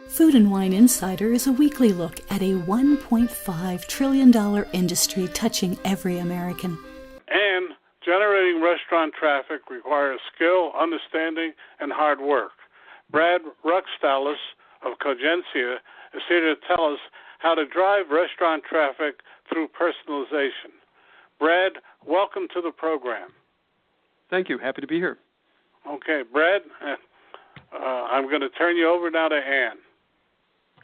Food and Wine Insider is a weekly look at a $1.5 trillion industry touching every American. And generating restaurant traffic requires skill, understanding, and hard work. Brad Rukstales of Cogensia is here to tell us how to drive restaurant traffic through personalization. Brad, welcome to the program. Thank you. Happy to be here. Okay, Brad, I'm going to turn you over now to Ann.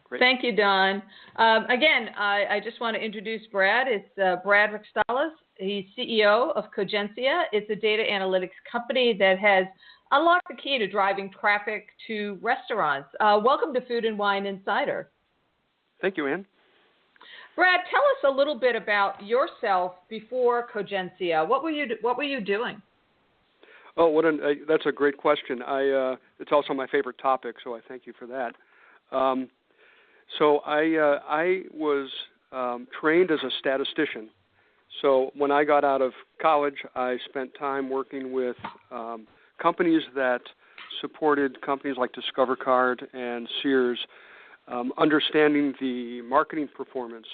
Great. Thank you, Don. Again, I just want to introduce Brad. It's Brad Rukstales. He's CEO of Cogensia. It's a data analytics company that has unlocked the key to driving traffic to restaurants. Welcome to Food and Wine Insider. Thank you, Ann. Brad, tell us a little bit about yourself before Cogensia. What were you doing? Oh, that's a great question. It's also my favorite topic, so I thank you for that. So I was trained as a statistician. So when I got out of college, I spent time working with companies that supported companies like Discover Card and Sears, understanding the marketing performance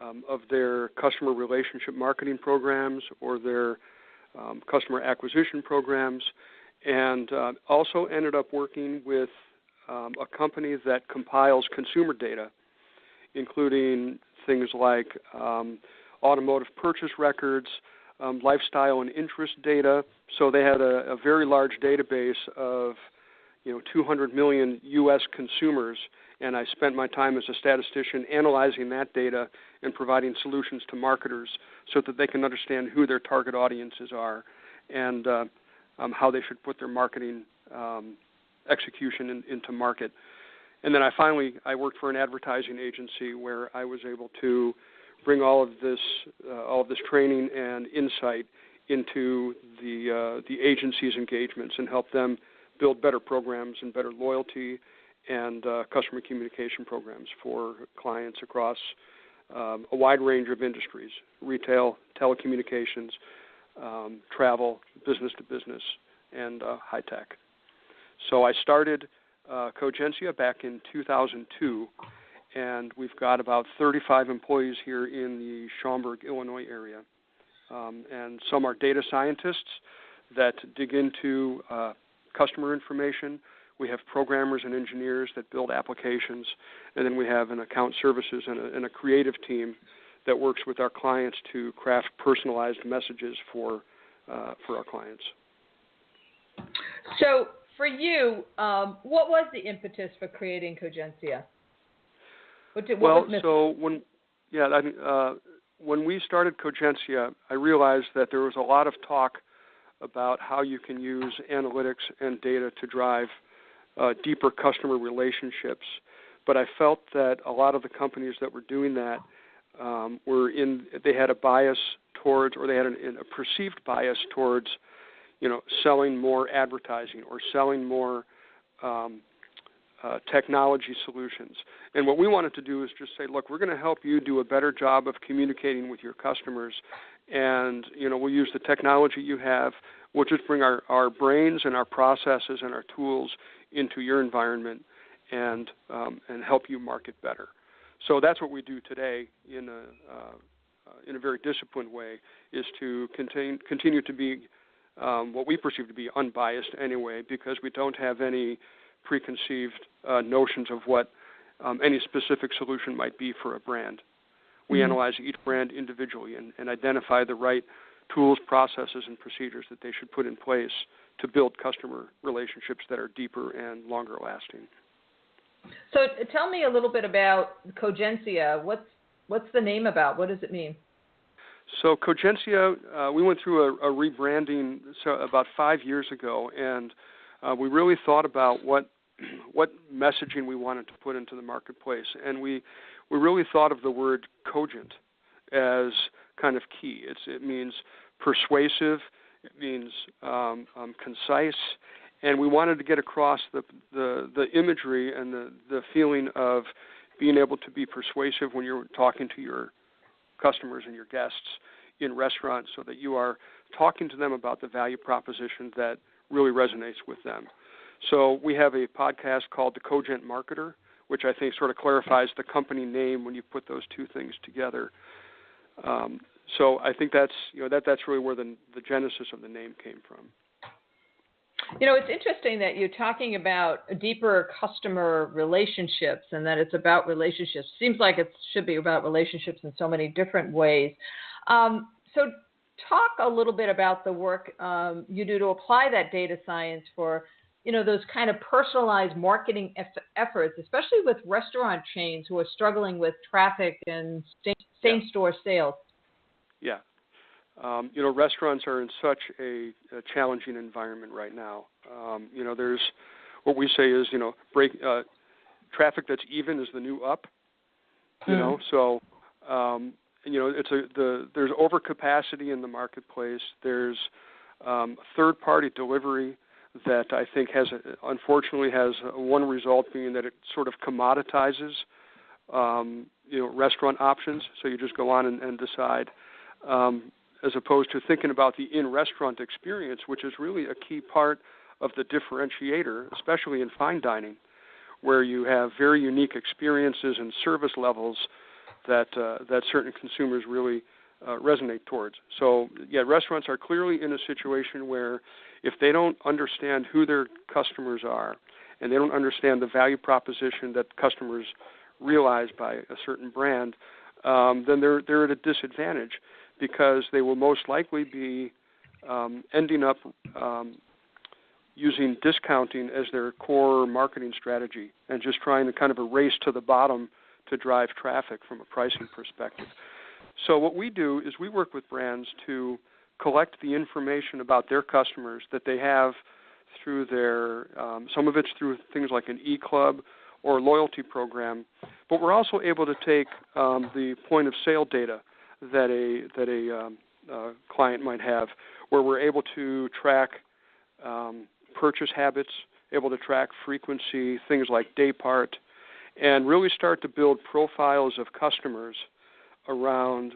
of their customer relationship marketing programs or their customer acquisition programs, and also ended up working with a company that compiles consumer data, including things like automotive purchase records, lifestyle and interest data. So they had a very large database of 200 million U.S. consumers, and I spent my time as a statistician analyzing that data and providing solutions to marketers so that they can understand who their target audiences are and how they should put their marketing execution into market. And then I worked for an advertising agency where I was able to bring all of this training and insight into the agency's engagements and help them build better programs and better loyalty and customer communication programs for clients across a wide range of industries: retail, telecommunications, travel, business to business, and high tech. So I started Cogensia back in 2002, and we've got about 35 employees here in the Schaumburg, Illinois area. And some are data scientists that dig into customer information. We have programmers and engineers that build applications, and then we have an account services and a creative team that works with our clients to craft personalized messages for our clients. So for you, what was the impetus for creating Cogensia? When we started Cogensia, I realized that there was a lot of talk about how you can use analytics and data to drive deeper customer relationships. But I felt that a lot of the companies that were doing that they had a bias towards, or they had a perceived bias towards, selling more advertising or selling more technology solutions. And what we wanted to do is just say, look, we're going to help you do a better job of communicating with your customers, and we'll use the technology you have. We'll just bring our brains and our processes and our tools into your environment and help you market better. So that's what we do today in a very disciplined way, is to continue to be what we perceive to be unbiased anyway, because we don't have any preconceived notions of what any specific solution might be for a brand. We analyze each brand individually and identify the right tools, processes, and procedures that they should put in place to build customer relationships that are deeper and longer lasting. So tell me a little bit about Cogensia. What's the name about? What does it mean? So Cogensia, we went through a rebranding about 5 years ago, and we really thought about what messaging we wanted to put into the marketplace. And we really thought of the word cogent as kind of key. It means persuasive, it means concise, and we wanted to get across the imagery and the feeling of being able to be persuasive when you're talking to your customers and your guests in restaurants, so that you are talking to them about the value proposition that really resonates with them. So we have a podcast called The Cogent Marketer, which I think sort of clarifies the company name when you put those two things together. So I think that's that's really where the genesis of the name came from. It's interesting that you're talking about deeper customer relationships and that it's about relationships. Seems like it should be about relationships in so many different ways. So talk a little bit about the work you do to apply that data science for, those kind of personalized marketing efforts, especially with restaurant chains who are struggling with traffic and same-store sales. Yeah. Restaurants are in such a challenging environment right now. There's what we say is, traffic that's even is the new up. So there's overcapacity in the marketplace. There's third-party delivery that I think unfortunately has one result being that it sort of commoditizes restaurant options. So you just go on and decide. As opposed to thinking about the in-restaurant experience, which is really a key part of the differentiator, especially in fine dining, where you have very unique experiences and service levels that certain consumers really resonate towards. So, restaurants are clearly in a situation where if they don't understand who their customers are and they don't understand the value proposition that customers realize by a certain brand, then they're at a disadvantage, because they will most likely be ending up using discounting as their core marketing strategy and just trying to kind of a race to the bottom to drive traffic from a pricing perspective. So what we do is we work with brands to collect the information about their customers that they have through their, some of it's through things like an e-club or loyalty program, but we're also able to take the point of sale data that a client might have, where we're able to track purchase habits, able to track frequency, things like day part, and really start to build profiles of customers around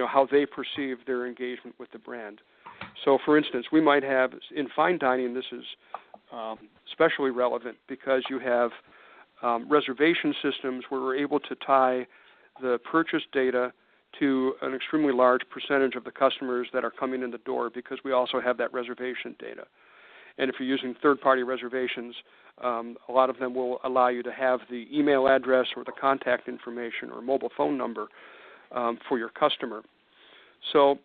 how they perceive their engagement with the brand. So, for instance, we might have in fine dining, this is especially relevant because you have reservation systems where we're able to tie the purchase data to an extremely large percentage of the customers that are coming in the door, because we also have that reservation data. And if you're using third-party reservations, a lot of them will allow you to have the email address or the contact information or mobile phone number for your customer. So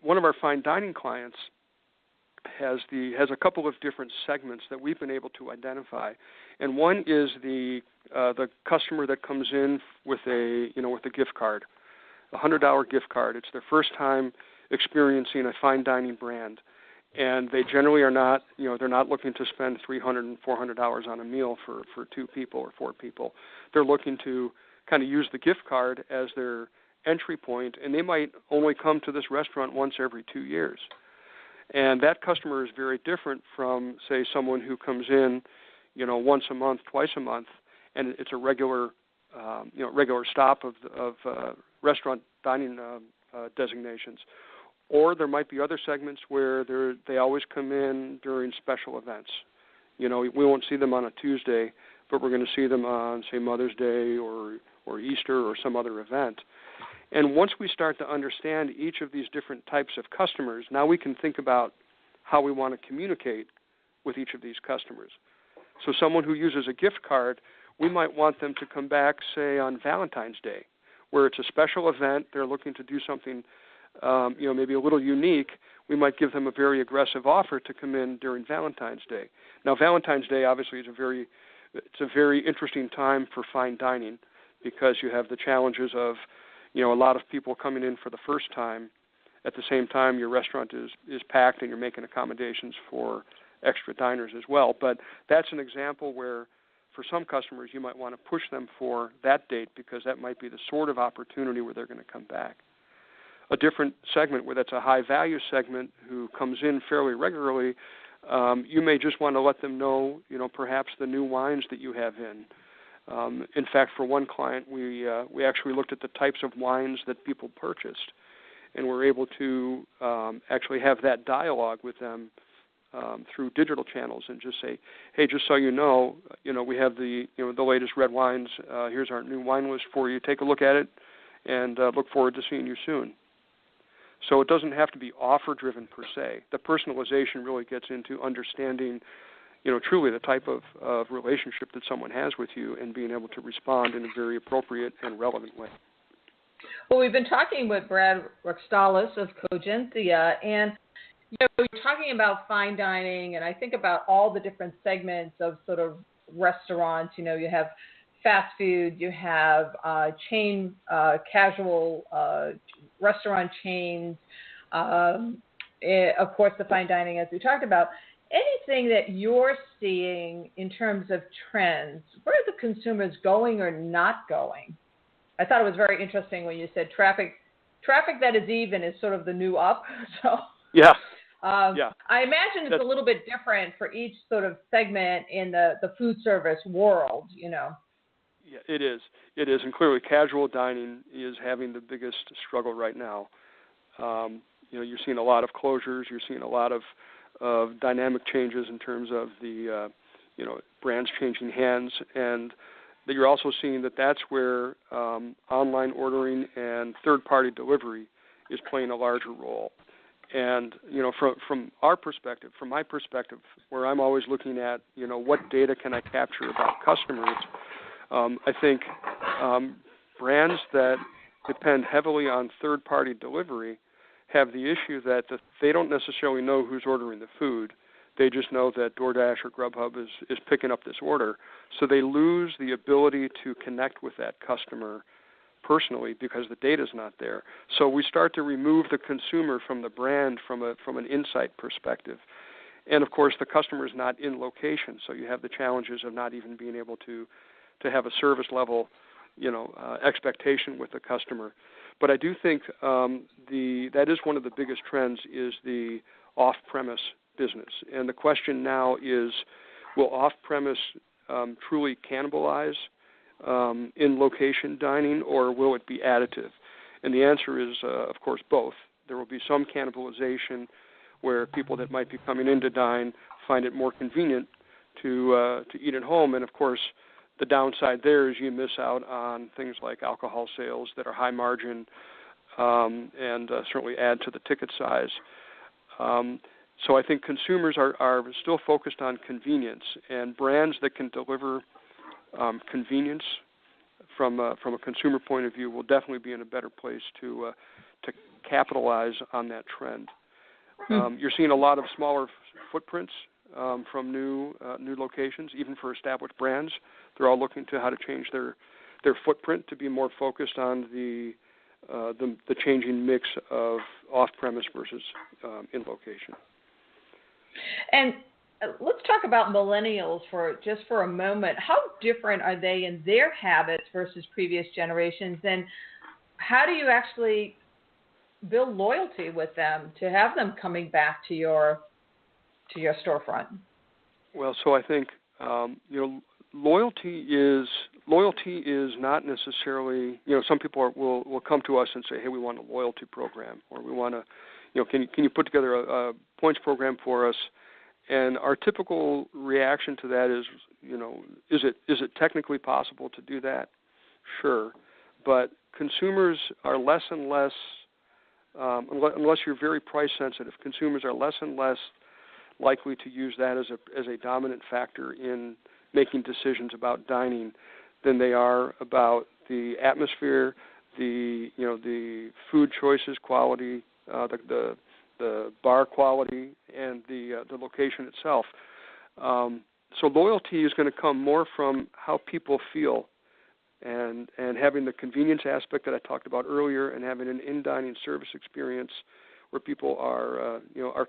one of our fine dining clients has a couple of different segments that we've been able to identify, and one is the customer that comes in with a gift card. A $100 gift card. It's their first time experiencing a fine dining brand, and they generally are not, they're not looking to spend $300 and $400 on a meal for 2 people or 4 people. They're looking to kind of use the gift card as their entry point, and they might only come to this restaurant once every 2 years. And that customer is very different from, say, someone who comes in, once a month, twice a month, and it's a regular stop of restaurant dining designations. Or there might be other segments where they always come in during special events. We won't see them on a Tuesday, but we're going to see them on, say, Mother's Day or Easter or some other event. And once we start to understand each of these different types of customers, now we can think about how we want to communicate with each of these customers. So someone who uses a gift card, we might want them to come back, say, on Valentine's Day, where it's a special event. They're looking to do something, maybe a little unique. We might give them a very aggressive offer to come in during Valentine's Day. Now, Valentine's Day obviously is a very interesting time for fine dining, because you have the challenges of, a lot of people coming in for the first time. At the same time, your restaurant is packed and you're making accommodations for extra diners as well. But that's an example where, for some customers, you might want to push them for that date, because that might be the sort of opportunity where they're going to come back. A different segment where that's a high-value segment who comes in fairly regularly, you may just want to let them know, perhaps the new wines that you have in. In fact, for one client, we actually looked at the types of wines that people purchased, and we're able to actually have that dialogue with them through digital channels and just say, hey, just so you know, we have the latest red wines. Here's our new wine list for you. Take a look at it, and look forward to seeing you soon. So it doesn't have to be offer-driven per se. The personalization really gets into understanding, truly the type of relationship that someone has with you and being able to respond in a very appropriate and relevant way. Well, we've been talking with Brad Rukstales of Cogensia, and we're talking about fine dining, and I think about all the different segments of sort of restaurants. You have fast food, you have chain, casual restaurant chains, of course the fine dining as we talked about. Anything that you're seeing in terms of trends, where are the consumers going or not going? I thought it was very interesting when you said traffic that is even is sort of the new up. So yeah. I imagine it's a little bit different for each sort of segment in the food service world, Yeah, it is. It is, and clearly casual dining is having the biggest struggle right now. You're seeing a lot of closures. You're seeing a lot of dynamic changes in terms of the brands changing hands, and that you're also seeing that that's where online ordering and third-party delivery is playing a larger role. And from our perspective, from my perspective, where I'm always looking at what data can I capture about customers, I think brands that depend heavily on third-party delivery have the issue that they don't necessarily know who's ordering the food. They just know that DoorDash or Grubhub is picking up this order. So they lose the ability to connect with that customer personally because the data's not there. So we start to remove the consumer from the brand from an insight perspective. And, of course, the customer is not in location, so you have the challenges of not even being able to have a service level expectation with the customer. But I do think that is one of the biggest trends is the off-premise business. And the question now is, will off-premise truly cannibalize in-location dining, or will it be additive? And the answer is, of course, both. There will be some cannibalization where people that might be coming in to dine find it more convenient to eat at home. And, of course, the downside there is you miss out on things like alcohol sales that are high margin and certainly add to the ticket size. So I think consumers are still focused on convenience, and brands that can deliver convenience from a consumer point of view will definitely be in a better place to capitalize on that trend. You're seeing a lot of smaller footprints from new locations, even for established brands. They're all looking to how to change their footprint to be more focused on the changing mix of off-premise versus in-location. And let's talk about millennials for a moment. How different are they in their habits versus previous generations, and how do you actually build loyalty with them to have them coming back to your storefront? Well, so I think loyalty is not necessarily, some people will come to us and say, hey, we want a loyalty program, or we want to, can you put together a points program for us? And our typical reaction to that is, is it technically possible to do that? Sure, but consumers are less and less, unless you're very price sensitive, consumers are less and less likely to use that as a dominant factor in making decisions about dining than they are about the atmosphere, the food choices, quality, the bar quality, and the location itself. So loyalty is going to come more from how people feel, and having the convenience aspect that I talked about earlier, and having an in-dining service experience where people are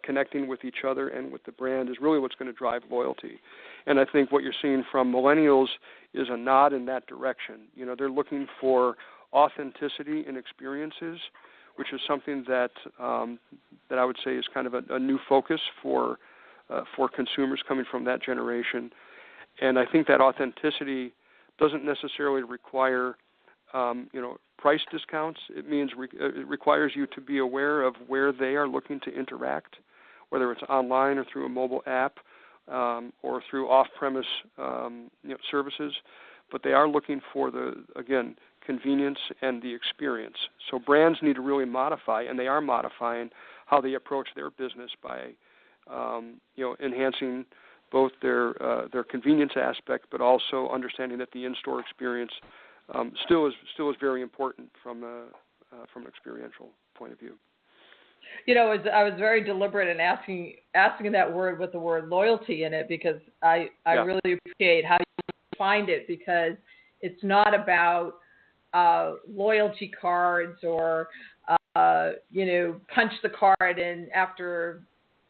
connecting with each other and with the brand is really what's going to drive loyalty. And I think what you're seeing from millennials is a nod in that direction. They're looking for authenticity in experiences, which is something that I would say is kind of a new focus for consumers coming from that generation. And I think that authenticity doesn't necessarily require price discounts. It means it requires you to be aware of where they are looking to interact, whether it's online or through a mobile app or through off-premise services. But they are looking for again, convenience and the experience. So brands need to really modify, and they are modifying how they approach their business by enhancing both their convenience aspect, but also understanding that the in-store experience still is very important from an experiential point of view. I was very deliberate in asking that word with the word loyalty in it, because I really appreciate how you find it, because it's not about loyalty cards or punch the card and after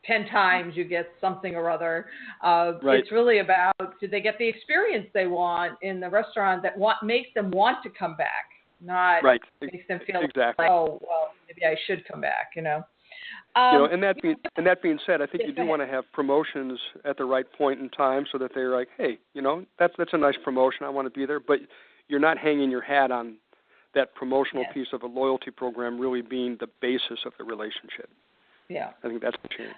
10 times you get something or other. Right. It's really about, do they get the experience they want in the restaurant that makes them want to come back, not right. makes them feel exactly. like, oh, well, maybe I should come back, and that being said, I think you do want to have promotions at the right point in time so that they're like, hey, that's a nice promotion, I want to be there, but you're not hanging your hat on that promotional piece of a loyalty program really being the basis of the relationship. Yeah. I think that's the change.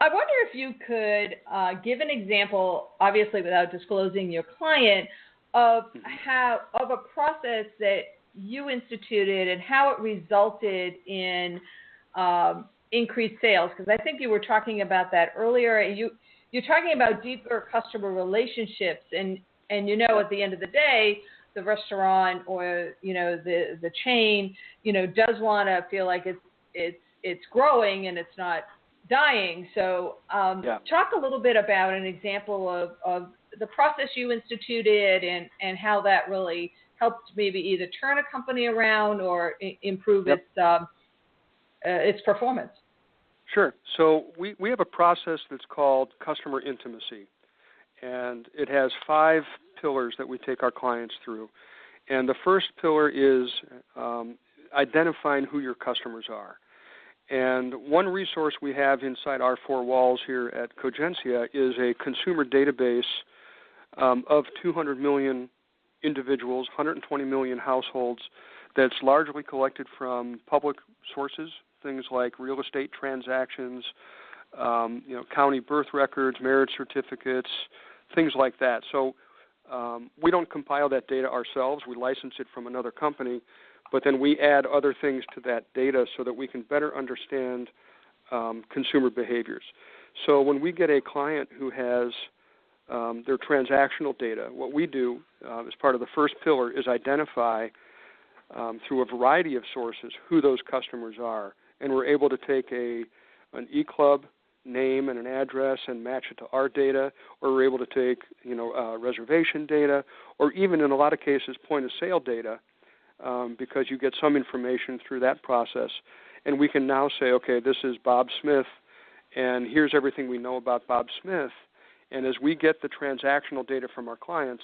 I wonder if you could give an example, obviously without disclosing your client, of of a process that you instituted and how it resulted in increased sales. Because I think you were talking about that earlier. You're talking about deeper customer relationships, and at the end of the day, the restaurant or the chain does want to feel like it's growing and it's not dying. So talk a little bit about an example of the process you instituted and how that really helped maybe either turn a company around or improve its performance. Sure. So we have a process that's called customer intimacy, and it has 5 pillars that we take our clients through. And the first pillar is identifying who your customers are. And one resource we have inside our 4 walls here at Cogensia is a consumer database of 200 million individuals, 120 million households, that's largely collected from public sources, things like real estate transactions, county birth records, marriage certificates, things like that. So we don't compile that data ourselves. We license it from another company, but then we add other things to that data so that we can better understand consumer behaviors. So when we get a client who has their transactional data, what we do as part of the first pillar is identify through a variety of sources who those customers are. And we're able to take an e-club name and an address and match it to our data, or we're able to take reservation data, or even in a lot of cases point-of-sale data, because you get some information through that process. And we can now say, okay, this is Bob Smith, and here's everything we know about Bob Smith. And as we get the transactional data from our clients,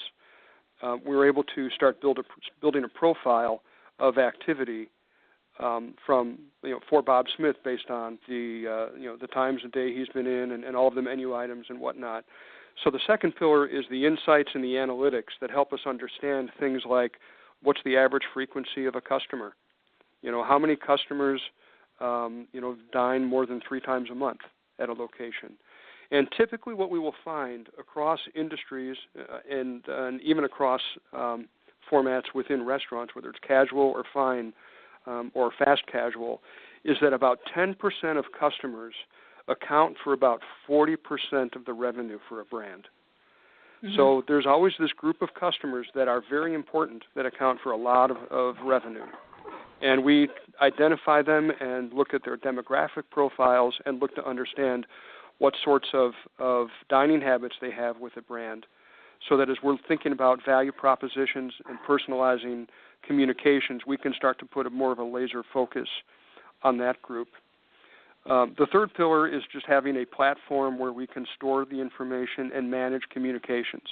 we're able to start building a profile of activity for Bob Smith based on the times of day he's been in and all of the menu items and whatnot. So the second pillar is the insights and the analytics that help us understand things like what's the average frequency of a customer, how many customers dine more than 3 times a month at a location. And typically what we will find across industries and even across formats within restaurants, whether it's casual or fine or fast casual, is that about 10% of customers account for about 40% of the revenue for a brand. Mm-hmm. So there's always this group of customers that are very important that account for a lot of revenue. And we identify them and look at their demographic profiles and look to understand what sorts of dining habits they have with a brand, so that as we're thinking about value propositions and personalizing communications, we can start to put more of a laser focus on that group. The third pillar is just having a platform where we can store the information and manage communications.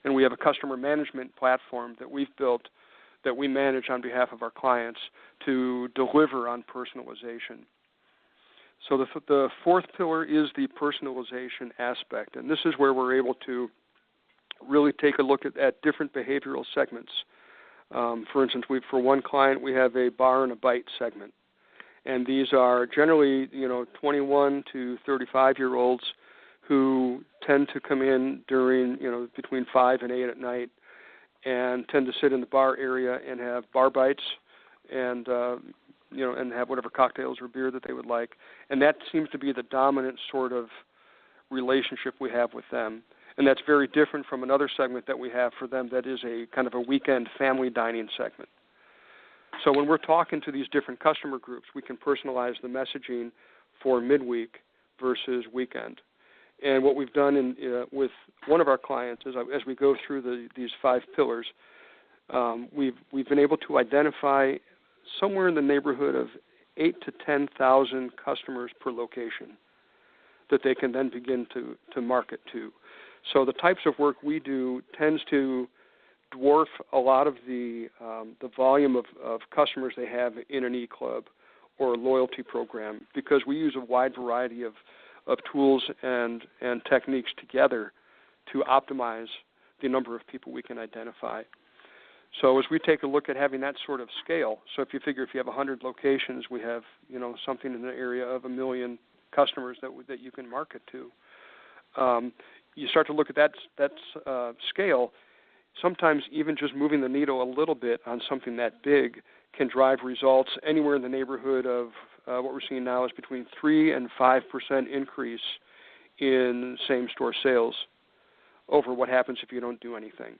And we have a customer management platform that we've built that we manage on behalf of our clients to deliver on personalization. So the fourth pillar is the personalization aspect, and this is where we're able to really take a look at different behavioral segments. For instance, for one client, we have a bar and a bite segment, And these are generally, 21 to 35-year-olds who tend to come in during, between 5 and 8 at night, and tend to sit in the bar area and have bar bites, and and have whatever cocktails or beer that they would like. And that seems to be the dominant sort of relationship we have with them. And that's very different from another segment that we have for them that is a kind of a weekend family dining segment. So when we're talking to these different customer groups, we can personalize the messaging for midweek versus weekend. And what we've done with one of our clients is, as we go through these 5 pillars, we've been able to identify somewhere in the neighborhood of 8,000 to 10,000 customers per location that they can then begin to market to. So the types of work we do tends to dwarf a lot of the volume of customers they have in an e-club or a loyalty program, because we use a wide variety of tools and techniques together to optimize the number of people we can identify. So as we take a look at having that sort of scale, so if you figure if you have 100 locations, we have something in the area of 1 million customers that you can market to. You start to look at that scale. Sometimes even just moving the needle a little bit on something that big can drive results anywhere in the neighborhood of what we're seeing now is between 3 and 5% increase in same-store sales over what happens if you don't do anything.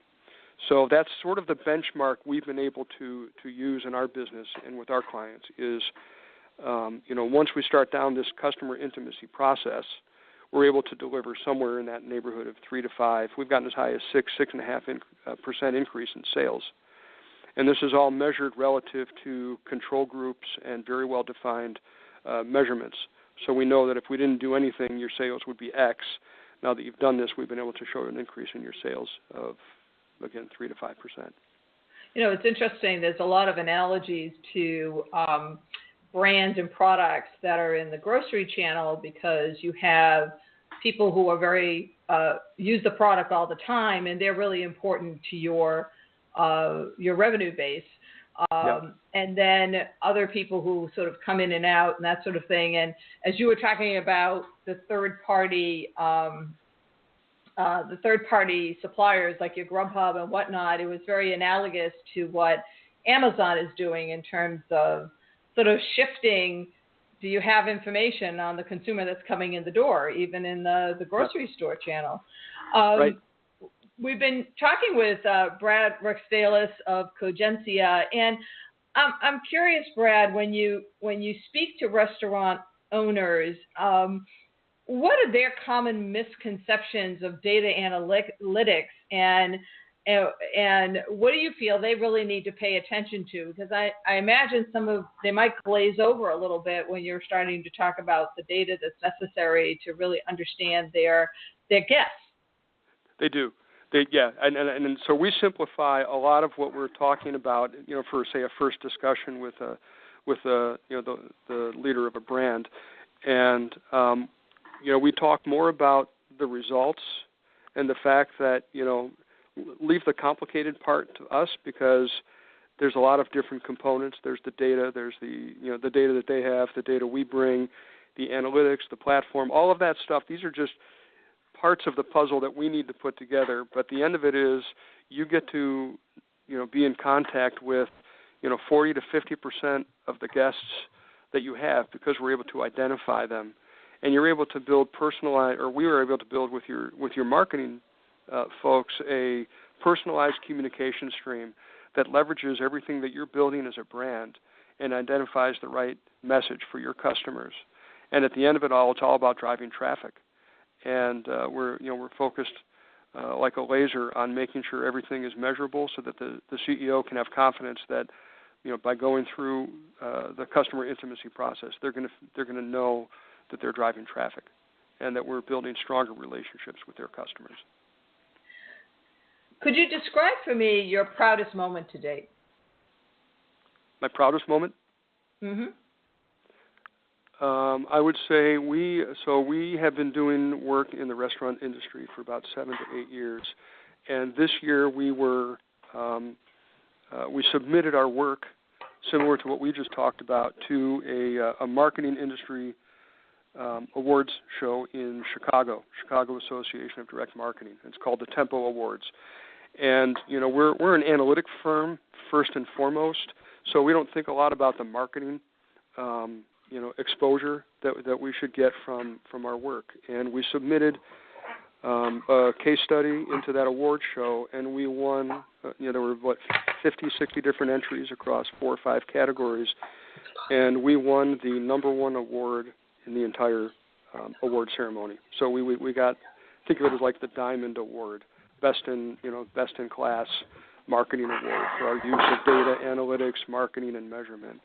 So that's sort of the benchmark we've been able to use in our business and with our clients is, once we start down this customer intimacy process, we're able to deliver somewhere in that neighborhood of 3 to 5. We've gotten as high as 6.5% increase in sales. And this is all measured relative to control groups and very well-defined measurements. So we know that if we didn't do anything, your sales would be X. Now that you've done this, we've been able to show an increase in your sales of, again, 3 to 5%. It's interesting. There's a lot of analogies to brands and products that are in the grocery channel, because you have people who are very use the product all the time, and they're really important to your revenue base. And then other people who sort of come in and out and that sort of thing. And as you were talking about the third party suppliers like your Grubhub and whatnot, it was very analogous to what Amazon is doing in terms of sort of shifting. Do you have information on the consumer that's coming in the door, even in the grocery store channel? Right. We've been talking with Brad Rukstales of Cogensia, and I'm curious, Brad, when you speak to restaurant owners, what are their common misconceptions of data analytics, and what do you feel they really need to pay attention to? Because I imagine they might glaze over a little bit when you're starting to talk about the data that's necessary to really understand their guests. They do. And so we simplify a lot of what we're talking about, for say a first discussion with the leader of a brand, and we talk more about the results and the fact that leave the complicated part to us, because there's a lot of different components. There's the data, there's the data that they have, the data we bring, the analytics, the platform, all of that stuff. These are just parts of the puzzle that we need to put together. But the end of it is you get to, be in contact with, 40 to 50% of the guests that you have, because we're able to identify them. And you're able to build personalized, or we were able to build with your marketing folks, a personalized communication stream that leverages everything that you're building as a brand and identifies the right message for your customers. And at the end of it all, it's all about driving traffic. And we're focused like a laser on making sure everything is measurable, so that the CEO can have confidence that by going through the customer intimacy process, they're going to know that they're driving traffic, and that we're building stronger relationships with their customers. Could you describe for me your proudest moment to date? My proudest moment? Mm-hmm. I would say we have been doing work in the restaurant industry for about 7 to 8 years, and this year we submitted our work similar to what we just talked about, to a marketing industry awards show in Chicago Association of Direct Marketing. It's called the Tempo Awards. And, we're an analytic firm first and foremost, so we don't think a lot about the marketing, exposure that we should get from our work. And we submitted a case study into that award show, and we won, there were, 50, 60 different entries across 4 or 5 categories, and we won the #1 award in the entire award ceremony. So we got, think of it as like the Diamond Award, best in class marketing award for our use of data analytics, marketing, and measurement.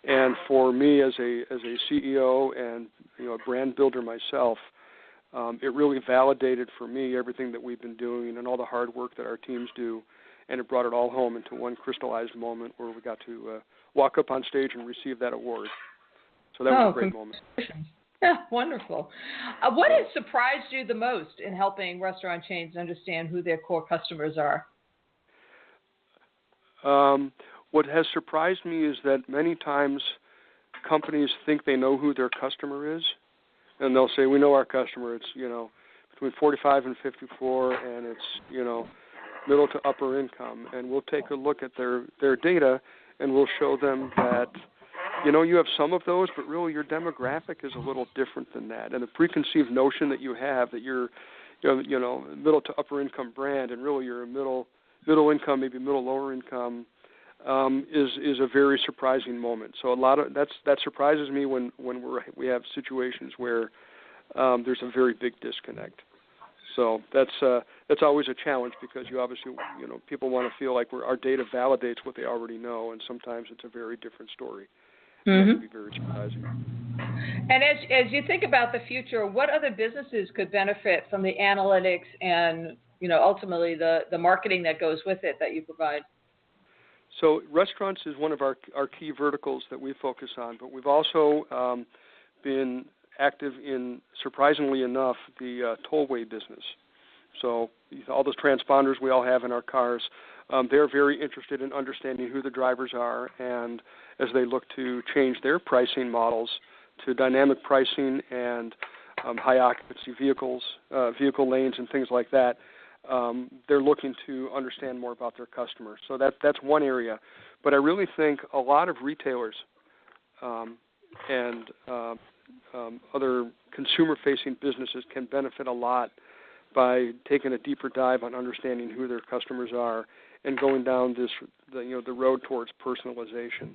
And for me as a CEO and a brand builder myself, it really validated for me everything that we've been doing and all the hard work that our teams do, and it brought it all home into one crystallized moment where we got to walk up on stage and receive that award. So that was a great moment. Yeah, wonderful. What has surprised you the most in helping restaurant chains understand who their core customers are? What has surprised me is that many times companies think they know who their customer is, and they'll say, we know our customer. It's, between 45 and 54, and it's, middle to upper income. And we'll take a look at their data, and we'll show them that, you have some of those, but really your demographic is a little different than that. And the preconceived notion that you have that you're, middle to upper income brand, and really you're a middle income, maybe middle lower income, is a very surprising moment. So that surprises me when we have situations where there's a very big disconnect. So that's always a challenge, because you obviously people want to feel like our data validates what they already know, and sometimes it's a very different story. Mm-hmm. That can be very surprising. And as you think about the future, what other businesses could benefit from the analytics and ultimately the marketing that goes with it that you provide? So restaurants is one of our key verticals that we focus on, but we've also been active in, surprisingly enough, the tollway business. So all those transponders we all have in our cars, they're very interested in understanding who the drivers are, and as they look to change their pricing models to dynamic pricing and high occupancy vehicle lanes and things like that, they're looking to understand more about their customers. So that's one area. But I really think a lot of retailers and other consumer-facing businesses can benefit a lot by taking a deeper dive on understanding who their customers are and going down the road towards personalization.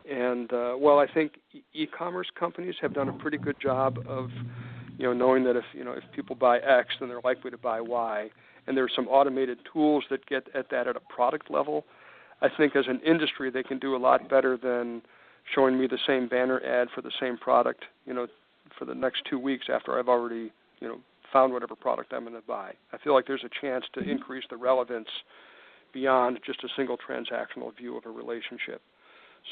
And while I think e-commerce companies have done a pretty good job of knowing that if people buy X, then they're likely to buy Y, and there's some automated tools that get at that at a product level, I think as an industry they can do a lot better than showing me the same banner ad for the same product, for the next 2 weeks after I've already, found whatever product I'm going to buy. I feel like there's a chance to increase the relevance beyond just a single transactional view of a relationship.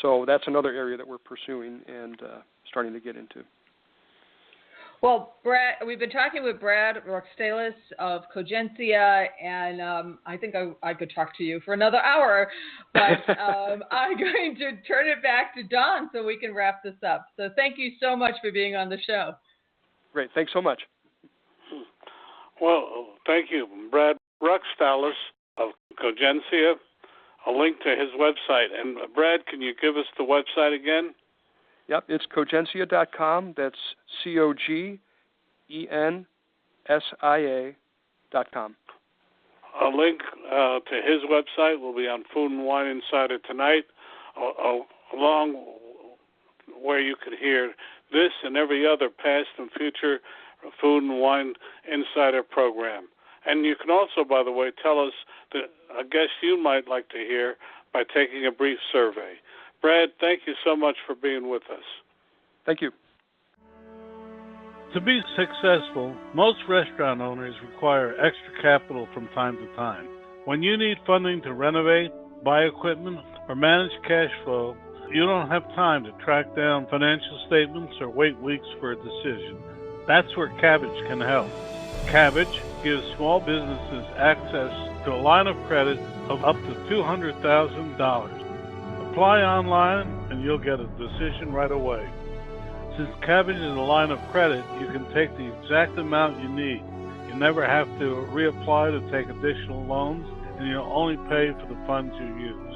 So that's another area that we're pursuing and starting to get into. Well, Brad, we've been talking with Brad Rukstales of Cogensia, and I think I could talk to you for another hour, but I'm going to turn it back to Don so we can wrap this up. So thank you so much for being on the show. Great. Thanks so much. Well, thank you. Brad Rukstales of Cogensia, a link to his website. And Brad, can you give us the website again? Yep, it's Cogensia.com. That's COGENSIA.com. A link to his website will be on Food and Wine Insider tonight, along where you could hear this and every other past and future Food and Wine Insider program. And you can also, by the way, tell us a guest you might like to hear by taking a brief survey. Brad, thank you so much for being with us. Thank you. To be successful, most restaurant owners require extra capital from time to time. When you need funding to renovate, buy equipment, or manage cash flow, you don't have time to track down financial statements or wait weeks for a decision. That's where Cabbage can help. Cabbage gives small businesses access to a line of credit of up to $200,000. Apply online and you'll get a decision right away. Since cabbage is a line of credit, you can take the exact amount you need. You never have to reapply to take additional loans, and you'll only pay for the funds you use.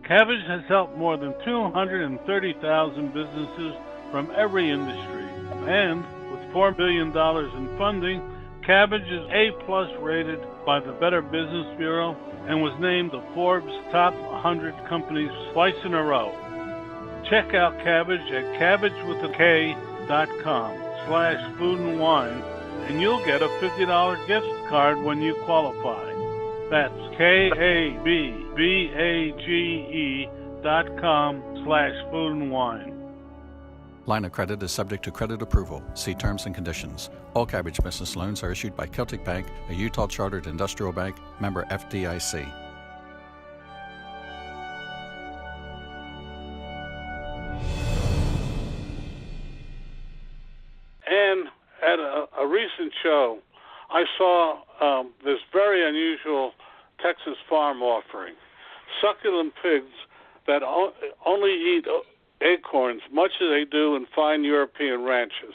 Cabbage has helped more than 230,000 businesses from every industry, and with $4 billion in funding, Cabbage is A+ rated by the Better Business Bureau and was named the Forbes Top 100 Companies twice in a row. Check out Cabbage at cabbageWithAK.com/food and wine, and you'll get a $50 gift card when you qualify. That's KABBAGE.com/food and wine. Line of credit is subject to credit approval. See terms and conditions. All Cabbage business loans are issued by Celtic Bank, a Utah chartered industrial bank, member FDIC. And at a recent show, I saw this very unusual Texas farm offering. Succulent pigs that only eat acorns, much as they do in fine European ranches.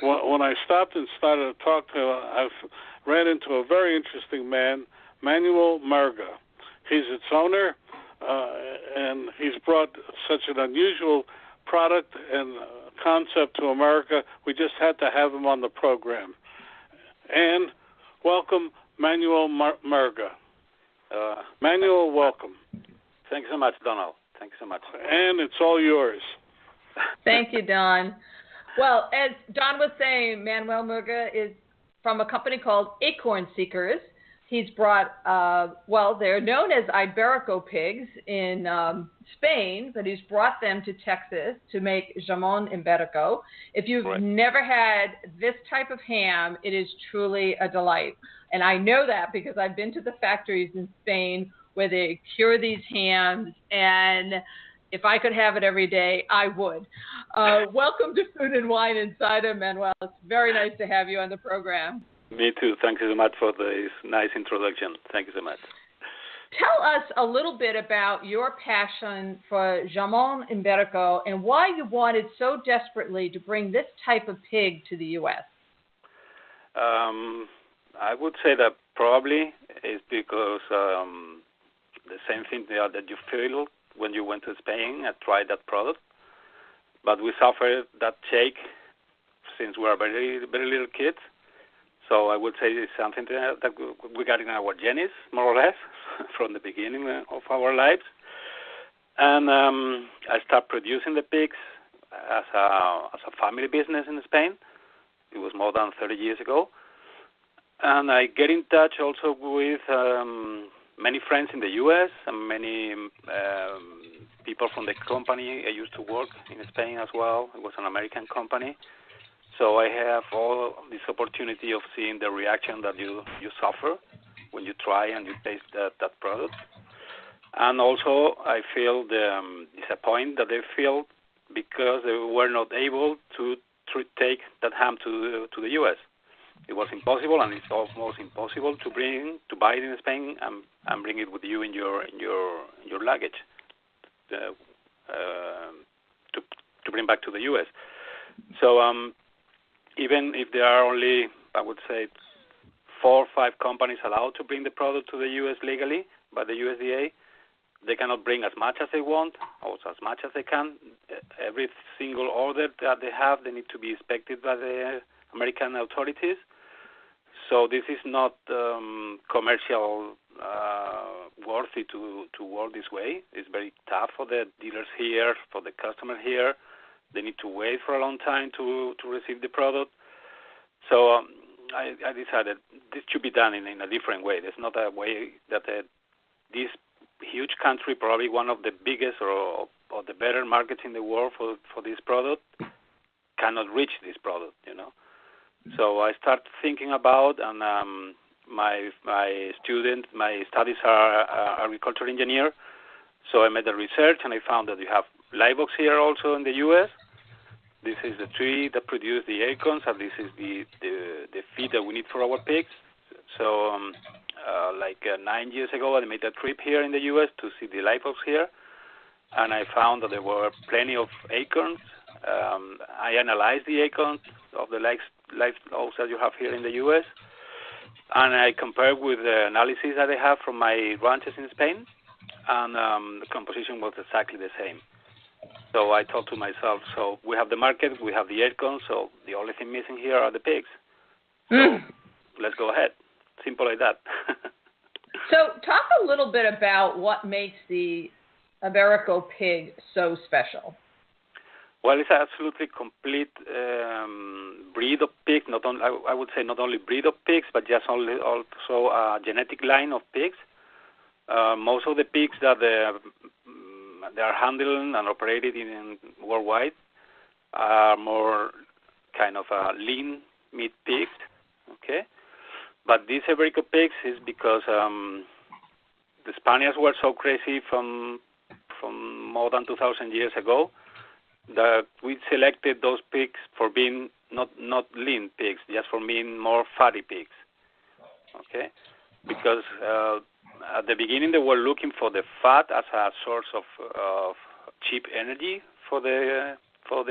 When I stopped and started to talk to him, I ran into a very interesting man, Manuel Murga. He's its owner, and he's brought such an unusual product and concept to America. We just had to have him on the program. And welcome, Manuel Murga. Manuel, welcome. Thanks so much, Donald. Thanks so much. And it's all yours. Thank you, Don. Well, as Don was saying, Manuel Murga is from a company called Acornseekers. He's brought, they're known as Iberico pigs in Spain, but he's brought them to Texas to make jamón ibérico. If you've never had this type of ham, it is truly a delight. And I know that because I've been to the factories in Spain where they cure these hams, and if I could have it every day, I would. Welcome to Food and Wine Insider, Manuel. It's very nice to have you on the program. Me too. Thank you so much for this nice introduction. Thank you so much. Tell us a little bit about your passion for jamón ibérico and why you wanted so desperately to bring this type of pig to the U.S. I would say that probably is because the same thing that you feel when you went to Spain and tried that product. But we suffered that shake since we were very, very little kids. So I would say it's something that we got in our genes, more or less, from the beginning of our lives. And I started producing the pigs as a family business in Spain. It was more than 30 years ago. And I get in touch also with many friends in the U.S. and many people from the company I used to work in Spain as well. It was an American company. So I have all this opportunity of seeing the reaction that you suffer when you try and you taste that product. And also I feel the disappointment that they feel because they were not able to take that ham to the U.S. It was impossible, and it's almost impossible to buy it in Spain and bring it with you in your luggage to bring back to the U.S. So even if there are only, I would say, 4 or 5 companies allowed to bring the product to the U.S. legally by the USDA, they cannot bring as much as they want or as much as they can. Every single order that they have, they need to be inspected by the American authorities. So this is not commercial worthy to work this way. It's very tough for the dealers here, for the customer here. They need to wait for a long time to receive the product. So I decided this should be done in a different way. There's not a way that this huge country, probably one of the biggest or the better markets in the world for this product, cannot reach this product, you know. So I started thinking about, and my studies are agricultural engineer. So I made the research, and I found that you have live oaks here also in the U.S. This is the tree that produces the acorns, and this is the feed that we need for our pigs. So 9 years ago, I made a trip here in the U.S. to see the live oaks here, and I found that there were plenty of acorns. I analyzed the acorns of the live oaks that you have here in the U.S., and I compared with the analysis that I have from my ranches in Spain, and the composition was exactly the same. So I thought to myself, so we have the market, we have the acorns, so the only thing missing here are the pigs. So let's go ahead. Simple like that. So talk a little bit about what makes the Iberico pig so special. Well, it's an absolutely complete breed of pig. I would say not only breed of pigs, but just also a genetic line of pigs. Most of the pigs that they are handled and operated in worldwide are more kind of lean meat pigs. Okay, but these Iberico pigs is because the Spaniards were so crazy from more than 2,000 years ago that we selected those pigs for being not lean pigs, just for being more fatty pigs. Okay, because at the beginning they were looking for the fat as a source of cheap energy for the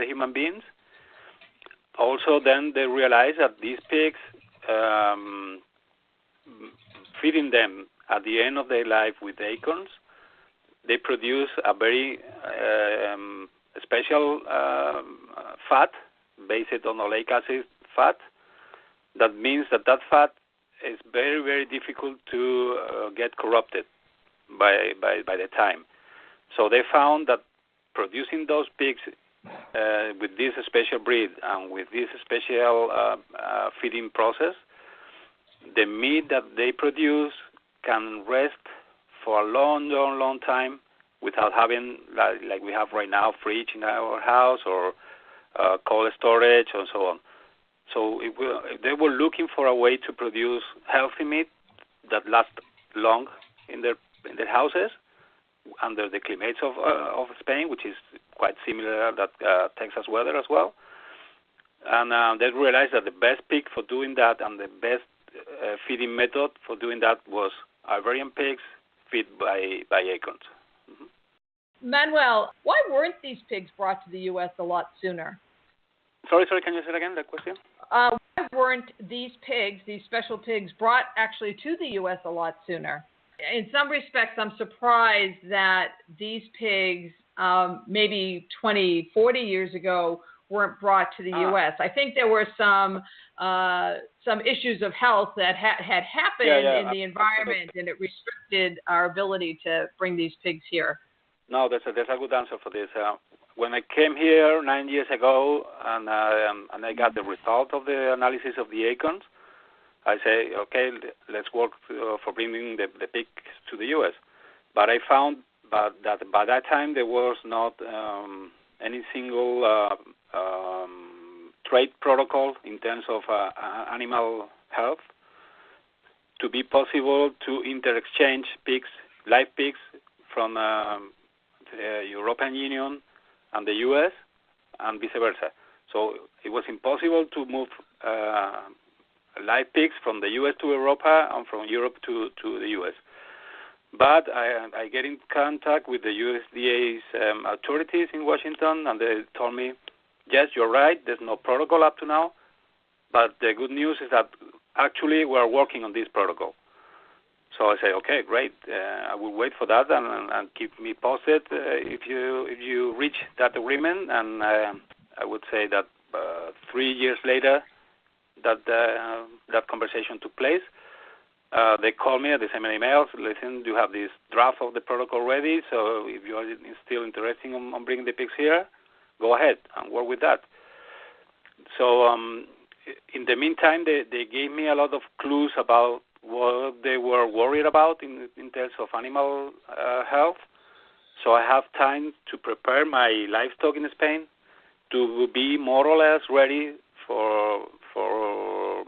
human beings. Also, then they realized that these pigs, feeding them at the end of their life with acorns, they produce a very special fat based on oleic acid fat. That means that fat is very, very difficult to get corrupted by the time. So they found that producing those pigs with this special breed and with this special feeding process, the meat that they produce can rest for a long, long, long time without having, like we have right now, fridge in our house or cold storage and so on. So they were looking for a way to produce healthy meat that lasts long in their houses under the climates of Spain, which is quite similar to that Texas weather as well. And they realized that the best pig for doing that and the best feeding method for doing that was Iberian pigs fed by acorns. Manuel, why weren't these pigs brought to the U.S. a lot sooner? Sorry, can you say it again, that question? Why weren't these pigs, these special pigs, brought actually to the U.S. a lot sooner? In some respects, I'm surprised that these pigs, maybe 20, 40 years ago, weren't brought to the U.S. I think there were some issues of health that had happened in the environment, and it restricted our ability to bring these pigs here. No, that's a good answer for this. When I came here 9 years ago and I got the result of the analysis of the acorns, I say, okay, let's work for bringing the pigs to the U.S. But I found that by that time there was not any single trade protocol in terms of animal health to be possible to inter-exchange pigs, live pigs from the European Union and the U.S. and vice versa. So it was impossible to move live pigs from the U.S. to Europe and from Europe to the U.S. But I get in contact with the USDA's authorities in Washington, and they told me, yes, you're right, there's no protocol up to now, but the good news is that actually we're working on this protocol. So I say, okay, great. I will wait for that and keep me posted if you reach that agreement. And I would say that 3 years later, that conversation took place. They called me, they sent me emails. Listen, you have this draft of the protocol ready. So if you are still interested on bringing the pigs here, go ahead and work with that. So in the meantime, they gave me a lot of clues about what they were worried about in terms of animal health. So I have time to prepare my livestock in Spain to be more or less ready for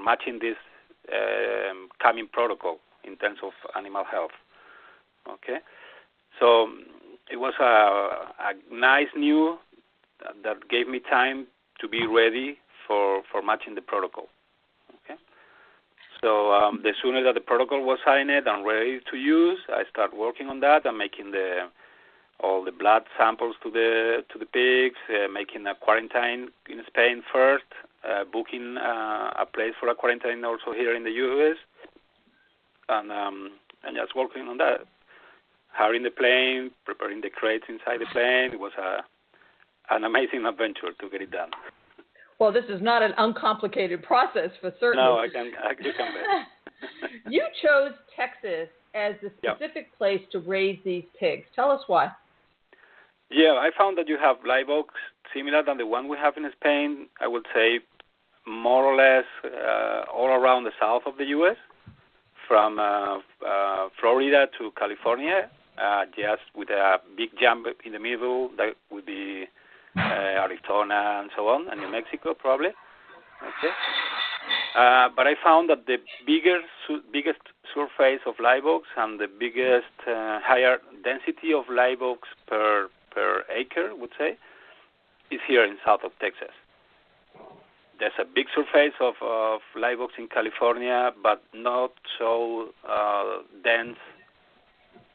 matching this coming protocol in terms of animal health. Okay, so it was a nice news that gave me time to be ready for matching the protocol. So the sooner that the protocol was signed and ready to use, I start working on that and making all the blood samples to the pigs, making a quarantine in Spain first, booking a place for a quarantine also here in the U.S., and just working on that. Hiring the plane, preparing the crates inside the plane. It was an amazing adventure to get it done. Well, this is not an uncomplicated process for certain. No, you can bet. You chose Texas as the specific place to raise these pigs. Tell us why. Yeah, I found that you have live oaks similar than the one we have in Spain, I would say more or less all around the south of the U.S., from Florida to California, just with a big jump in the middle. That would be Arizona and so on, and New Mexico probably. Okay. But I found that the biggest surface of live oaks and the biggest higher density of live oaks per acre, would say, is here in south of Texas. There's a big surface of live oaks in California, but not so dense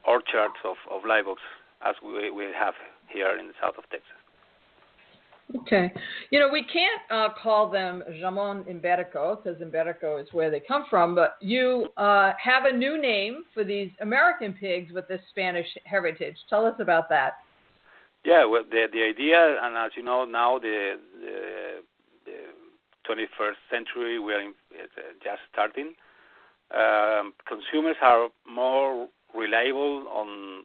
orchards of live oaks as we have here in the south of Texas. Okay. You know, we can't call them jamon iberico because Iberico is where they come from, but you have a new name for these American pigs with this Spanish heritage. Tell us about that. Yeah, well, the idea, and as you know now, the 21st century, we are just starting. Consumers are more reliable on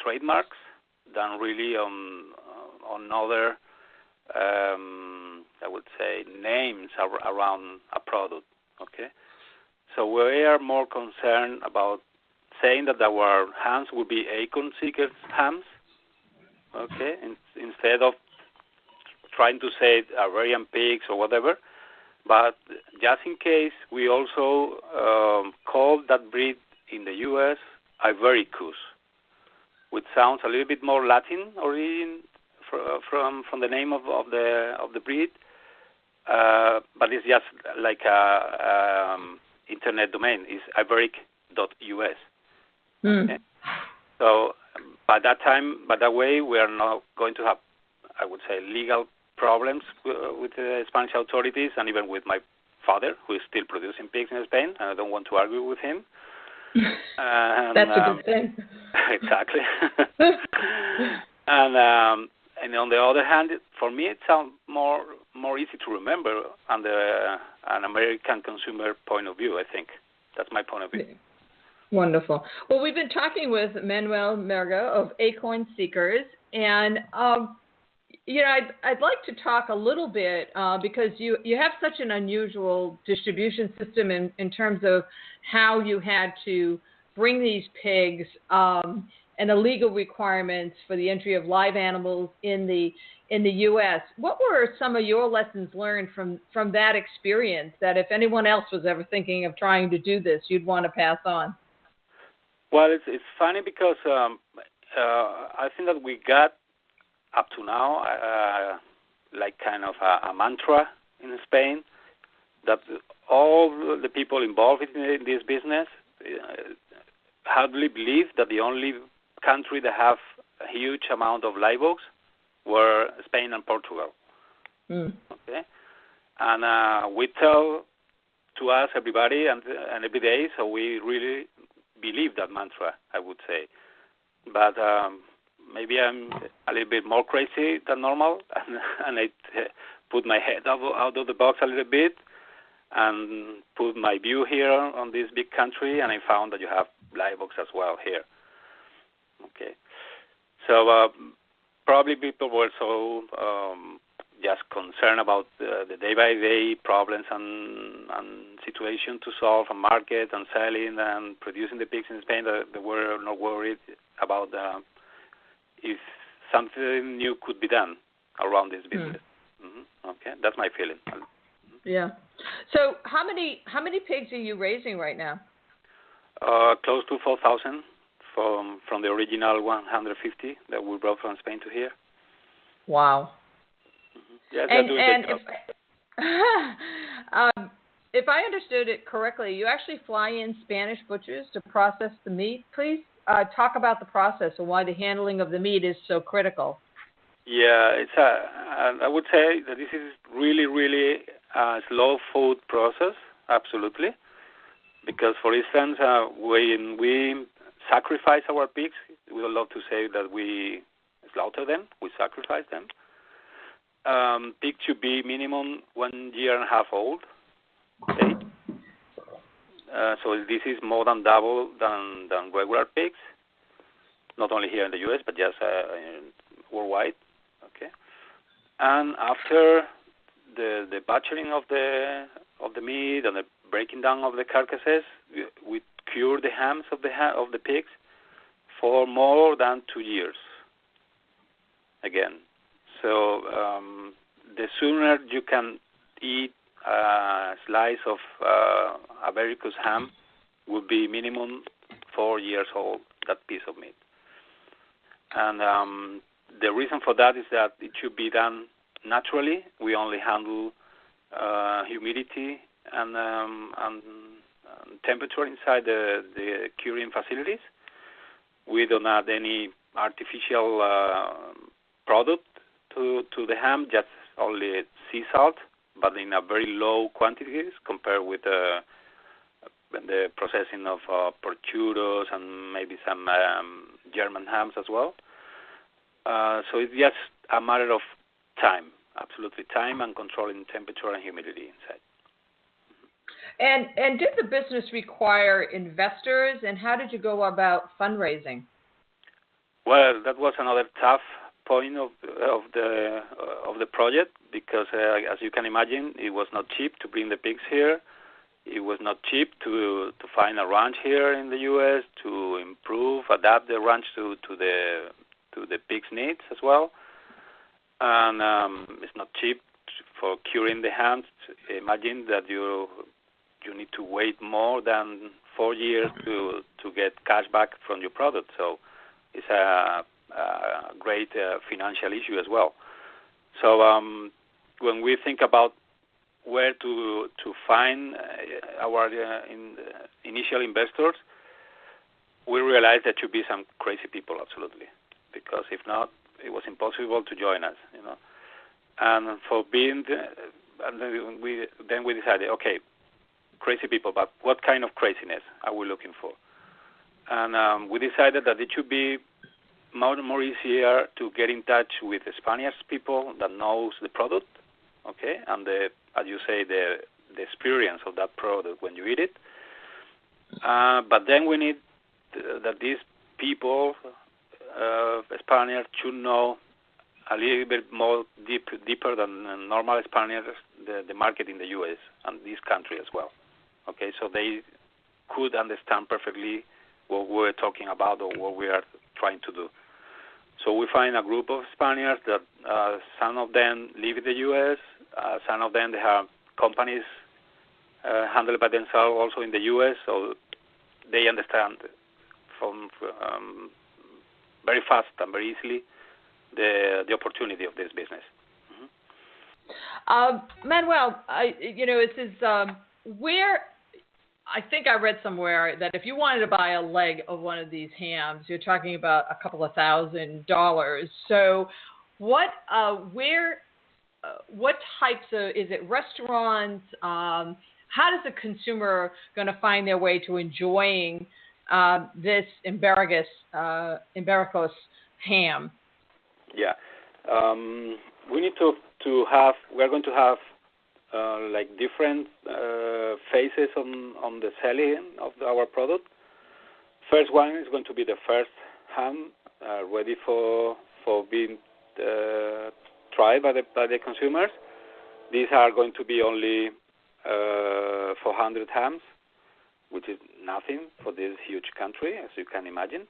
trademarks than really on other, I would say, names around a product. Okay, so we are more concerned about saying that our hams will be Acornseekers hams. Okay, instead of trying to say Iberian pigs or whatever. But just in case, we also call that breed in the U.S. Ibericus, which sounds a little bit more Latin origin from the name of the breed, but it's just like a internet domain. It's iberic.us. Okay? So by that way, we are not going to have, I would say, legal problems with the Spanish authorities, and even with my father, who is still producing pigs in Spain, and I don't want to argue with him. That's a good thing. Exactly. And on the other hand, for me, it sounds more easy to remember under an American consumer point of view, I think. That's my point of view. Wonderful. Well, we've been talking with Manuel Murga of Acornseekers, and you know, I'd like to talk a little bit because you have such an unusual distribution system in terms of how you had to bring these pigs and the legal requirements for the entry of live animals in the U.S. What were some of your lessons learned from that experience that if anyone else was ever thinking of trying to do this, you'd want to pass on? Well, it's funny because I think that we got up to now like kind of a mantra in Spain that all the people involved in this business hardly believe that the only country that have a huge amount of live oaks were Spain and Portugal. Okay, and we tell to us everybody and every day, so we really believe that mantra, I would say. But maybe I'm a little bit more crazy than normal, and I put my head out of the box a little bit and put my view here on this big country, and I found that you have live oaks as well here. Okay, so probably people were so just concerned about the day-by-day problems and situation to solve and market and selling and producing the pigs in Spain that they were not worried about if something new could be done around this business. Okay, that's my feeling. Yeah. So how many pigs are you raising right now? Close to 4,000 from the original 150 that we brought from Spain to here. Wow. Yeah, and if I understood it correctly, you actually fly in Spanish butchers to process the meat. Please talk about the process and why the handling of the meat is so critical. Yeah, I would say that this is really, really a slow food process, absolutely. Because, for instance, when we sacrifice our pigs, we would love to say that we slaughter them, we sacrifice them. Pigs should be minimum 1.5 years old. Okay? So this is more than double than regular pigs, not only here in the U.S., but just worldwide. Okay, and after the butchering of the meat and the breaking down of the carcasses, we cure the hams of the pigs for more than 2 years. Again, so the sooner you can eat a slice of Ibericus ham will be minimum 4 years old, that piece of meat. And the reason for that is that it should be done naturally. We only handle humidity and temperature inside the curing facilities. We don't add any artificial product to the ham, just only sea salt, but in a very low quantities compared with the processing of porchuros and maybe some German hams as well. So it's just a matter of time, absolutely time, and controlling temperature and humidity inside. And did the business require investors, and how did you go about fundraising? Well, that was another tough point of the project because, as you can imagine, it was not cheap to bring the pigs here. It was not cheap to find a ranch here in the U.S. to adapt the ranch to the pigs' needs as well. And it's not cheap for curing the hams. Imagine that you need to wait more than 4 years to get cash back from your product. So it's a great financial issue as well. So when we think about where to find our initial investors, we realized there should be some crazy people, absolutely, because if not, it was impossible to join us, you know. And then we decided, okay, crazy people, but what kind of craziness are we looking for? And we decided that it should be more easier to get in touch with the Spanish people that knows the product, okay, and as you say, the experience of that product when you eat it. But then we need that these people, Spaniards, should know a little bit more deeper than normal Spaniards, the market in the U.S. and this country as well. Okay, so they could understand perfectly what we're talking about or what we are trying to do. So we find a group of Spaniards that some of them live in the U.S., some of them they have companies handled by themselves also in the U.S., so they understand from very fast and very easily the opportunity of this business. Mm-hmm. Manuel, this is where I think I read somewhere that if you wanted to buy a leg of one of these hams, you're talking about a couple of $1,000. So what types of, is it restaurants? How does the consumer going to find their way to enjoying this Ibericus ham? Yeah. We need we're going to have like different phases on the selling of our product. First one is going to be the first ham ready for being tried by the consumers. These are going to be only 400 hams, which is nothing for this huge country, as you can imagine.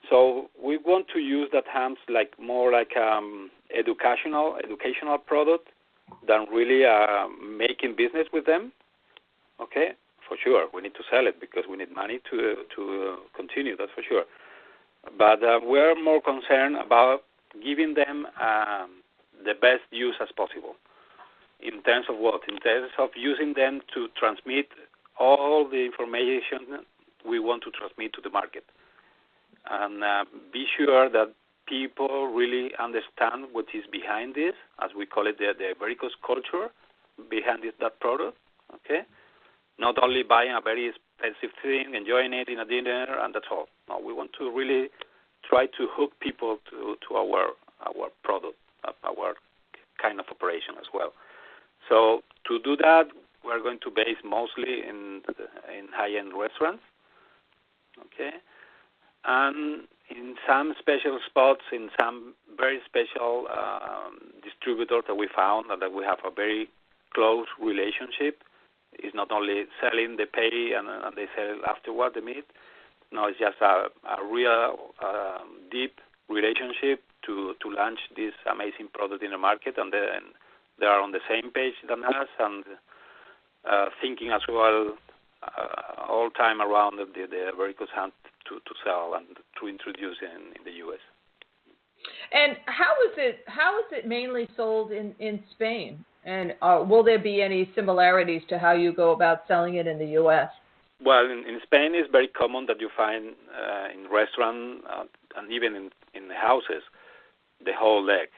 So we want to use that hams more like educational product than really making business with them. Okay, for sure, we need to sell it because we need money to continue, that's for sure. But we're more concerned about giving them the best use as possible. In terms of what? In terms of using them to transmit all the information we want to transmit to the market. And be sure that people really understand what is behind this, as we call it the Ibericus culture, behind that product, okay? Not only buying a very expensive thing, enjoying it in a dinner, and that's all. No, we want to really try to hook people to our product, our kind of operation as well. So to do that, we're going to base mostly in high-end restaurants, okay? And in some special spots, in some very special distributors that we found that we have a very close relationship. It's not only selling, they pay, and they sell afterward the meat. No, it's just a real deep relationship to launch this amazing product in the market, and then they are on the same page than us and thinking as well all time around the Ibericus hunt to sell and to introduce in the U.S. And how is it mainly sold in Spain? And will there be any similarities to how you go about selling it in the U.S.? Well, in Spain, it's very common that you find in restaurants and even in the houses the whole leg.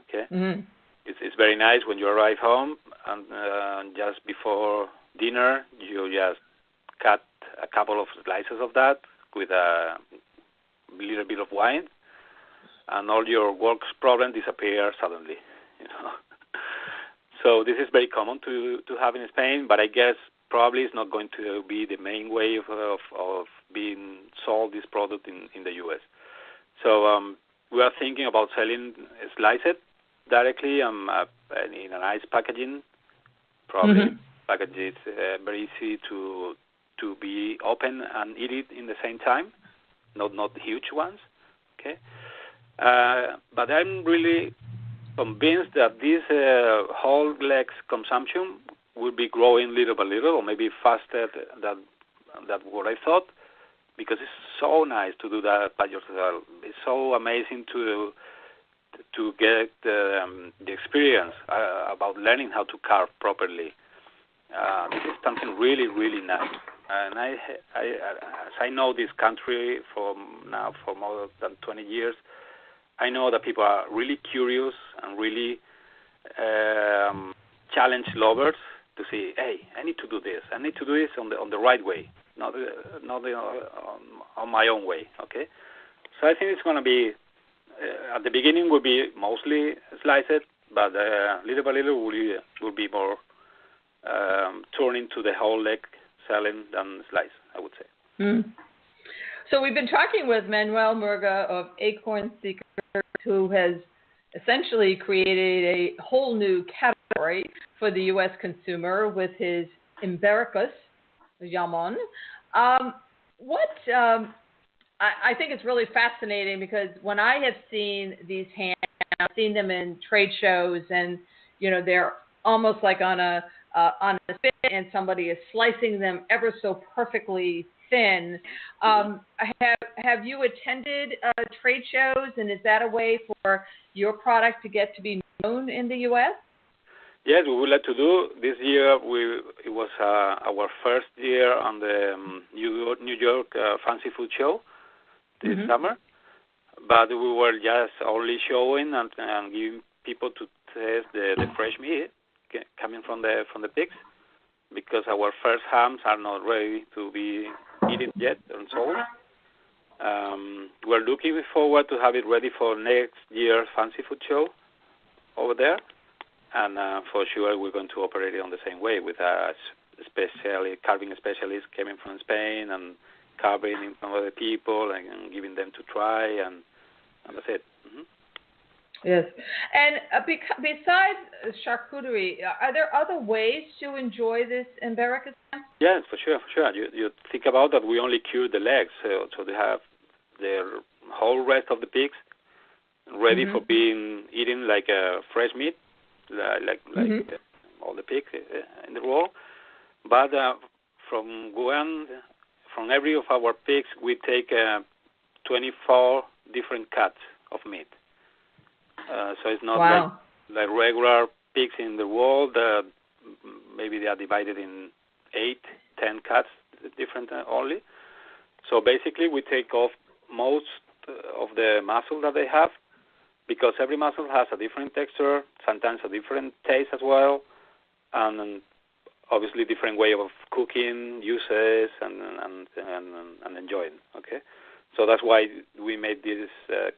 Okay, mm-hmm. It's very nice when you arrive home and just before dinner you just cut a couple of slices of that with a little bit of wine, and all your work's problem disappears suddenly. You know. So this is very common to have in Spain, but I guess probably it's not going to be the main way of being sold this product in the U.S. So we are thinking about selling sliced directly in a nice packaging. Probably package is very easy to be open and eat it in the same time, not huge ones. Okay, but I'm really convinced that this whole legs consumption will be growing little by little, or maybe faster than what I thought, because it's so nice to do that by yourself. It's so amazing to get the experience about learning how to carve properly. This is something really, really nice. And as I know this country for more than 20 years, I know that people are really curious and really challenge lovers to say, hey, I need to do this. I need to do this on the right way, not on my own way. Okay, so I think it's going to be at the beginning will be mostly sliced, but little by little will be more turning to the whole leg selling than slice, I would say. Mm. So we've been talking with Manuel Murga of Acornseekers, who has essentially created a whole new category for the U.S. consumer with his Ibericus jamon. I think it's really fascinating because when I have seen these hams, I've seen them in trade shows, and they're almost like on a spit, and somebody is slicing them ever so perfectly thin. Have you attended trade shows, and is that a way for your product to get to be known in the U.S.? Yes, we would like to do. This year, it was our first year on the New York Fancy Food Show this summer, but we were just only showing and giving people to taste the fresh meat coming from the pigs, because our first hams are not ready to be eaten yet and sold. We're looking forward to have it ready for next year's Fancy Food Show over there, and for sure we're going to operate it on the same way with a carving specialist coming from Spain and carving in front of the people and giving them to try, and that's it. Mm-hmm. Yes. And besides charcuterie, are there other ways to enjoy this Ibericus? Yes, for sure. You think about that we only cure the legs, so they have the whole rest of the pigs ready for being eaten like fresh meat, like all the pigs in the world. But from every of our pigs, we take 24 different cuts of meat. So it's not like regular pigs in the world. Maybe they are divided in 8, 10 cats, different only. So basically, we take off most of the muscle that they have, because every muscle has a different texture, sometimes a different taste as well, and obviously different way of cooking, uses, and enjoying. Okay, so that's why we made this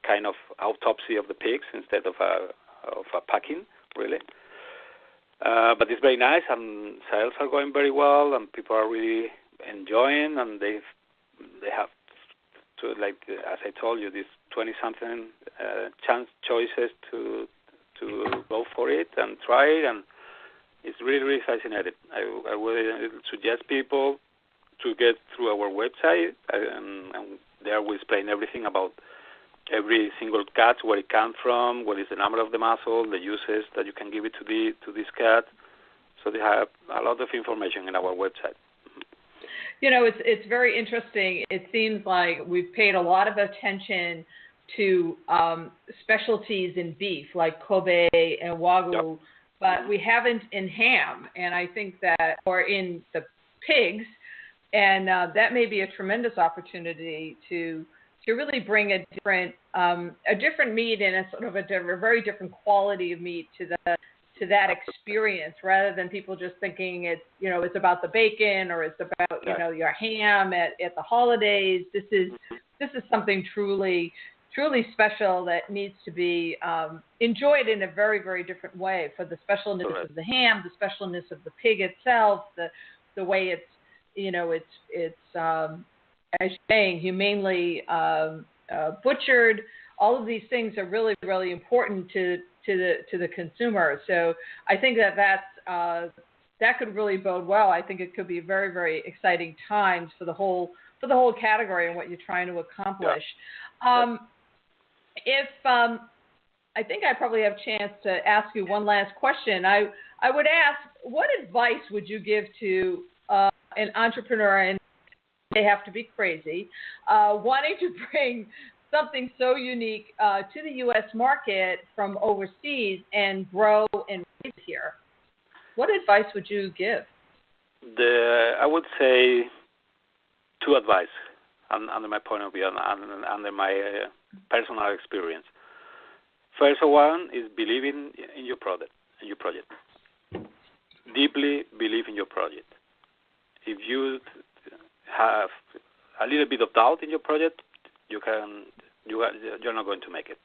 kind of autopsy of the pigs instead of a packing, really. But it's very nice, and sales are going very well, and people are really enjoying, and they have to, like as I told you, these 20-something chance choices to go for it and try it, and it's really, really fascinating. I would suggest people to get through our website, and there we explain everything about every single cat, where it comes from, what is the number of the muscle, the uses that you can give it to this cat. So they have a lot of information in our website. You know, it's very interesting. It seems like we've paid a lot of attention to specialties in beef, like Kobe and Wagyu, yep. But we haven't in ham, and I think that, or in the pigs, and that may be a tremendous opportunity to really bring a different meat and a sort of a very different quality of meat to that experience, rather than people just thinking it's about the bacon or it's about your ham at the holidays. This is something truly special that needs to be enjoyed in a very, very different way, for the specialness of the ham, the specialness of the pig itself, the way it's as you're saying, humanely butchered. All of these things are really, really important to the consumer. So I think that could really bode well. I think it could be very, very exciting times for the whole category and what you're trying to accomplish. Yeah. I think I probably have a chance to ask you one last question. I would ask, what advice would you give to an entrepreneur, and they have to be crazy, wanting to bring something so unique to the U.S. market from overseas and grow and raise here? What advice would you give? I would say 2 advice, under my point of view and under my personal experience. First one is believing in your product, in your project. Deeply believe in your project. If you have a little bit of doubt in your project, you're not going to make it.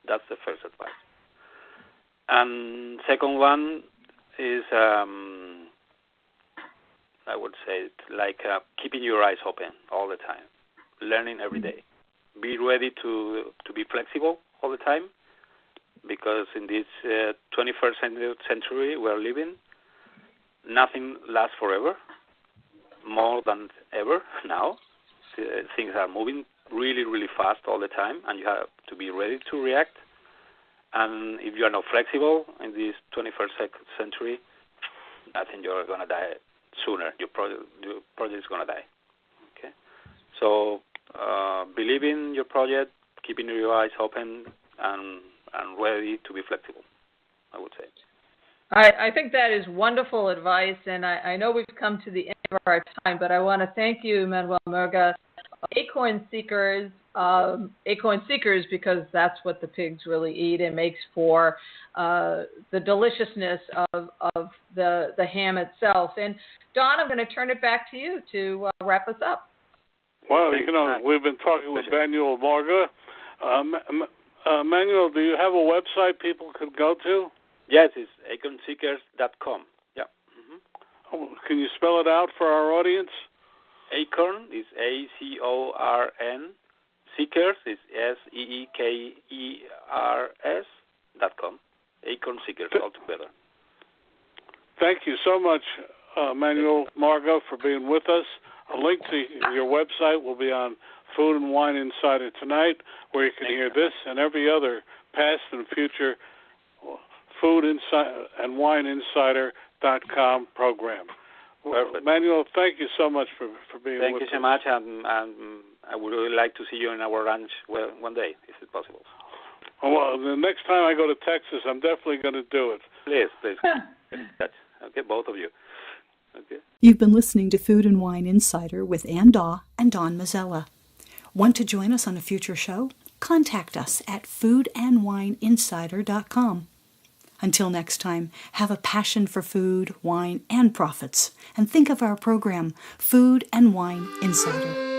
That's the first advice. And second one is, I would say, keeping your eyes open all the time, learning every day. Be ready to be flexible all the time, because in this 21st century we're living, nothing lasts forever, more than ever now. Things are moving really, really fast all the time, and you have to be ready to react. And if you are not flexible in this 21st century, I think you're going to die sooner. Your project is going to die. Okay, so believe in your project, keeping your eyes open, and ready to be flexible, I would say. I think that is wonderful advice, and I know we've come to the end of our time, but I want to thank you, Manuel Murga, Acornseekers, because that's what the pigs really eat, and makes for the deliciousness of the ham itself. And Don, I'm going to turn it back to you to wrap us up. Well, we've been talking with Manuel Murga. Manuel, do you have a website people could go to? Yes, it's Acornseekers.com. Yeah. Mm-hmm. Can you spell it out for our audience? Acorn is Acorn. Seekers is Seekers.com. Acornseekers altogether. Thank you so much, Manuel Murga, for being with us. A link to your website will be on Food and Wine Insider tonight, where you can hear this and every other past and future Food and Wine Insider.com program. Well, Manuel, thank you so much for being with us. Thank you so much, and I would really like to see you in our ranch one day, if it's possible. Well, the next time I go to Texas, I'm definitely going to do it. Please. Okay, both of you. Okay. You've been listening to Food and Wine Insider with Ann Daw and Don Mazzella. Want to join us on a future show? Contact us at foodandwineinsider.com. Until next time, have a passion for food, wine, and profits, and think of our program, Food and Wine Insider.